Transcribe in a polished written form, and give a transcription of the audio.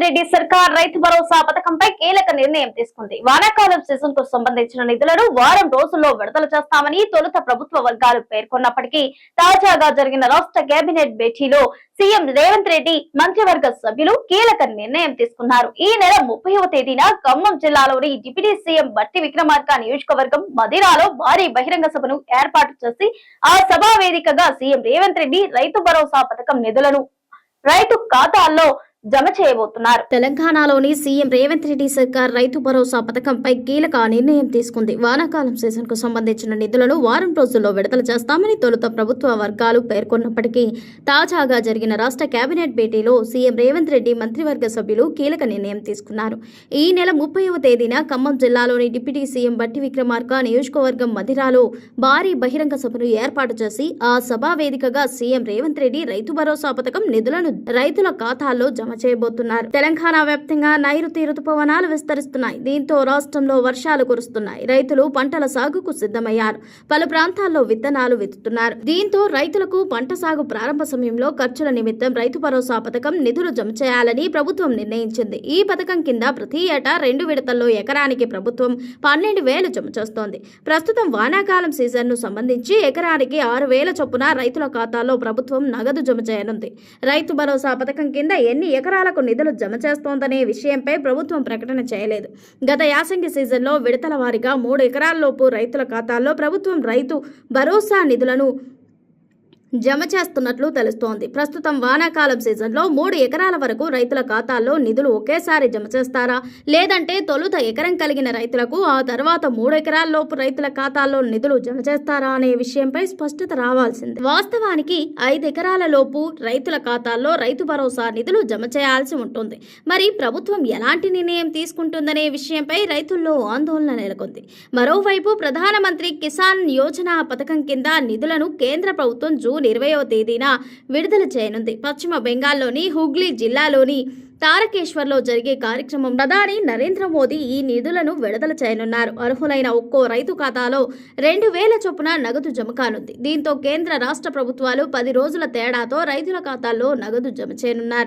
రెడ్డి సర్కార్ రైతు భరోసా పథకంపై కీలక నిర్ణయం తీసుకుంది. వానాకాలం సీజన్ కు సంబంధించిన నిధులను వారం రోజుల్లో విడుదల చేస్తామని తొలుత ప్రభుత్వ వర్గాలు పేర్కొన్నప్పటికీ తాజాగా జరిగిన రాష్ట్ర కేబినెట్ భేటీలో సీఎం రేవంత్ రెడ్డి మంత్రివర్గ సభ్యులు కీలక నిర్ణయం తీసుకున్నారు. ఈ నెల 30వ తేదీన ఖమ్మం జిల్లాలోని డిప్యూటీ సీఎం బట్టి విక్రమార్క నియోజకవర్గం మదిరాలో భారీ బహిరంగ సభను ఏర్పాటు చేసి ఆ సభా వేదికగా సీఎం రేవంత్ రెడ్డి రైతు భరోసా పథకం నిధులను రైతు ఖాతాల్లో జమ చేయబోతున్నారు. తెలంగాణలోని సీఎం రేవంత్ రెడ్డి సర్కార్ రైతు భరోసా పథకంపై కీలక నిర్ణయం తీసుకుంది. వానాకాలం సీజన్ కు సంబంధించిన నిధులను వారం రోజుల్లో విడుదల చేస్తామని తొలుత ప్రభుత్వ వర్గాలు పేర్కొన్నప్పటికీ తాజాగా జరిగిన రాష్ట్ర కేబినెట్ భేటీలో సీఎం రేవంత్ రెడ్డి మంత్రివర్గ సభ్యులు కీలక నిర్ణయం తీసుకున్నారు. ఈ నెల 30వ తేదీన ఖమ్మం జిల్లాలోని డిప్యూటీ సీఎం బట్టి విక్రమార్క నియోజకవర్గం మదిరాలో భారీ బహిరంగ సభను ఏర్పాటు చేసి ఆ సభా వేదికగా సీఎం రేవంత్ రెడ్డి రైతు భరోసా పథకం నిధులను రైతుల ఖాతాల్లో జమ చేయబోతున్నారు. తెలంగాణ వ్యాప్తంగా నైరుతి రుతుపవనాలు విస్తరిస్తున్నాయి. దీంతో రాష్ట్రంలో వర్షాలు కురుస్తున్నాయి. రైతులు పంటల సాగుకు సిద్ధమయ్యారు. పలు ప్రాంతాల్లో విత్తనాలు విత్తుతున్నారు. దీంతో రైతులకు పంట సాగు ప్రారంభ సమయంలో ఖర్చుల నిమిత్తం రైతు భరోసా పథకం నిధులు జమ చేయాలని ప్రభుత్వం నిర్ణయించింది. ఈ పథకం కింద ప్రతి ఏటా 2 విడతల్లో ఎకరానికి ప్రభుత్వం 12,000 జమ చేస్తోంది. ప్రస్తుతం వానాకాలం సీజన్ ను సంబంధించి ఎకరానికి 6,000 చొప్పున రైతుల ఖాతాల్లో ప్రభుత్వం నగదు జమ చేయనుంది. రైతు భరోసా పథకం కింద ఎన్ని ఎకరాలకు నిధులు జమ చేస్తోందనే విషయంపై ప్రభుత్వం ప్రకటన చేయలేదు. గత యాసంగి సీజన్లో విడతల వారీగా 3 ఎకరాల్లోపు రైతుల ఖాతాల్లో ప్రభుత్వం రైతు భరోసా నిధులను జమ చేస్తున్నట్లు తెలుస్తోంది. ప్రస్తుతం వానాకాలం సీజన్లో 3 ఎకరాల వరకు రైతుల ఖాతాల్లో నిధులు ఒకేసారి జమ చేస్తారా, లేదంటే తొలుత ఎకరం కలిగిన రైతులకు ఆ తర్వాత 3 ఎకరాల్లోపు రైతుల ఖాతాల్లో నిధులు జమ చేస్తారా అనే విషయంపై స్పష్టత రావాల్సింది. వాస్తవానికి 5 ఎకరాల లోపు రైతుల ఖాతాల్లో రైతు భరోసా నిధులు జమ చేయాల్సి ఉంటుంది. మరి ప్రభుత్వం ఎలాంటి నిర్ణయం తీసుకుంటుందనే విషయంపై రైతుల్లో ఆందోళన నెలకొంది. మరోవైపు ప్రధానమంత్రి కిసాన్ యోజన పథకం కింద నిధులను కేంద్ర ప్రభుత్వం జూన్ 20వ తేదీన విడుదల చేయనుంది. పశ్చిమ బెంగాల్లోని హుగ్లీ జిల్లాలోని తారకేశ్వర్లో జరిగే కార్యక్రమం ప్రధాని నరేంద్ర మోదీ ఈ నిధులను విడుదల చేయనున్నారు. అర్హులైన ఒక్కో రైతు ఖాతాలో 2,000 చొప్పున నగదు జమ కానుంది. దీంతో కేంద్ర రాష్ట్ర ప్రభుత్వాలు 10 రోజుల తేడాతో రైతుల ఖాతాల్లో నగదు జమ చేయనున్నారు.